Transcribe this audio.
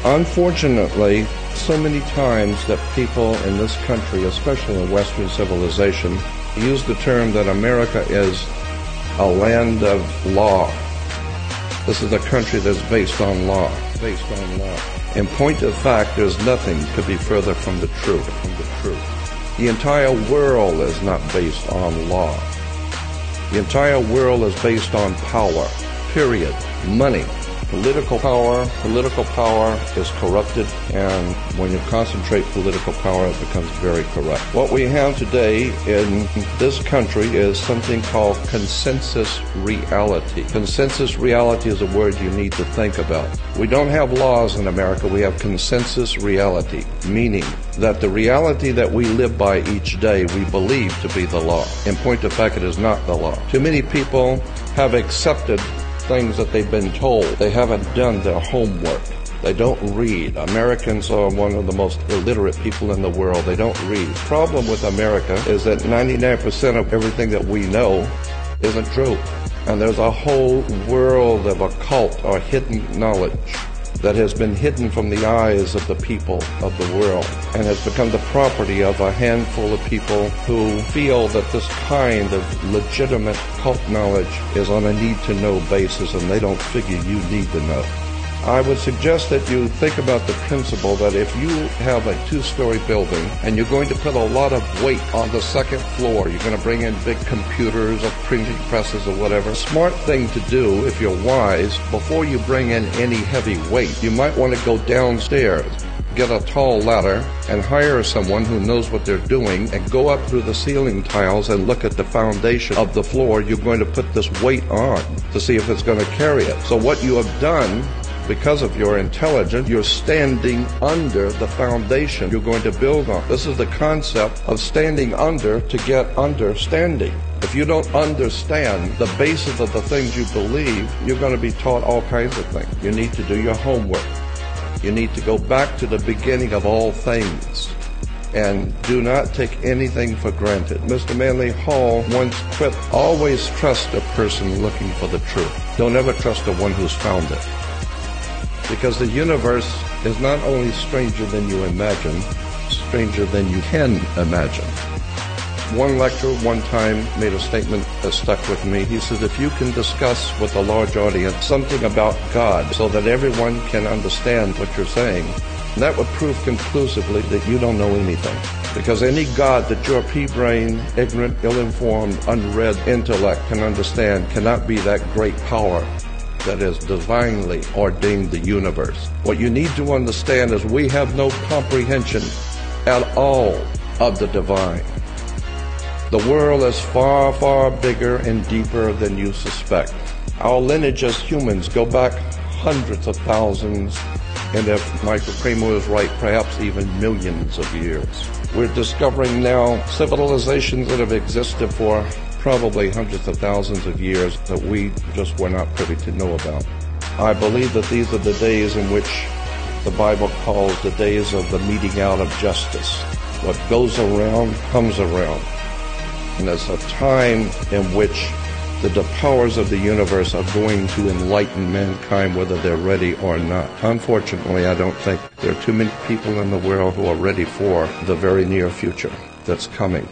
Unfortunately, so many times that people in this country, especially in Western civilization, use the term that America is a land of law. This is a country that's based on law. In point of fact, there's nothing could be further from the truth. The entire world is not based on law. The entire world is based on power, period. Money. Political power is corrupted, and when you concentrate political power, it becomes very corrupt. What we have today in this country is something called consensus reality. Consensus reality is a word you need to think about. We don't have laws in America, we have consensus reality, meaning that the reality that we live by each day we believe to be the law. In point of fact, it is not the law. Too many people have accepted things that they've been told. They haven't done their homework. They don't read. Americans are one of the most illiterate people in the world. They don't read. The problem with America is that 99% of everything that we know isn't true. And there's a whole world of occult or hidden knowledge that has been hidden from the eyes of the people of the world and has become the property of a handful of people who feel that this kind of legitimate cult knowledge is on a need-to-know basis, and they don't figure you need to know. I would suggest that you think about the principle that if you have a 2-story building and you're going to put a lot of weight on the second floor, you're going to bring in big computers or printing presses or whatever, a smart thing to do, if you're wise, before you bring in any heavy weight, you might want to go downstairs, get a tall ladder, and hire someone who knows what they're doing and go up through the ceiling tiles and look at the foundation of the floor you're going to put this weight on to see if it's going to carry it. So what you have done, because of your intelligence, you're standing under the foundation you're going to build on. This is the concept of standing under to get understanding. If you don't understand the basis of the things you believe, you're going to be taught all kinds of things. You need to do your homework. You need to go back to the beginning of all things. And do not take anything for granted. Mr. Manly Hall once quipped, always trust a person looking for the truth. Don't ever trust the one who's found it. Because the universe is not only stranger than you imagine, stranger than you can imagine. One lecturer one time made a statement that stuck with me. He says, if you can discuss with a large audience something about God so that everyone can understand what you're saying, that would prove conclusively that you don't know anything. Because any God that your pea-brained, ignorant, ill-informed, unread intellect can understand cannot be that great power that has divinely ordained the universe. What you need to understand is we have no comprehension at all of the divine. The world is far, far bigger and deeper than you suspect. Our lineage as humans go back hundreds of thousands, and if Michael Kramer is right, perhaps even millions of years. We're discovering now civilizations that have existed for probably hundreds of thousands of years that we just were not privy to know about. I believe that these are the days in which the Bible calls the days of the meting out of justice. What goes around comes around. And it's a time in which the powers of the universe are going to enlighten mankind whether they're ready or not. Unfortunately, I don't think there are too many people in the world who are ready for the very near future that's coming.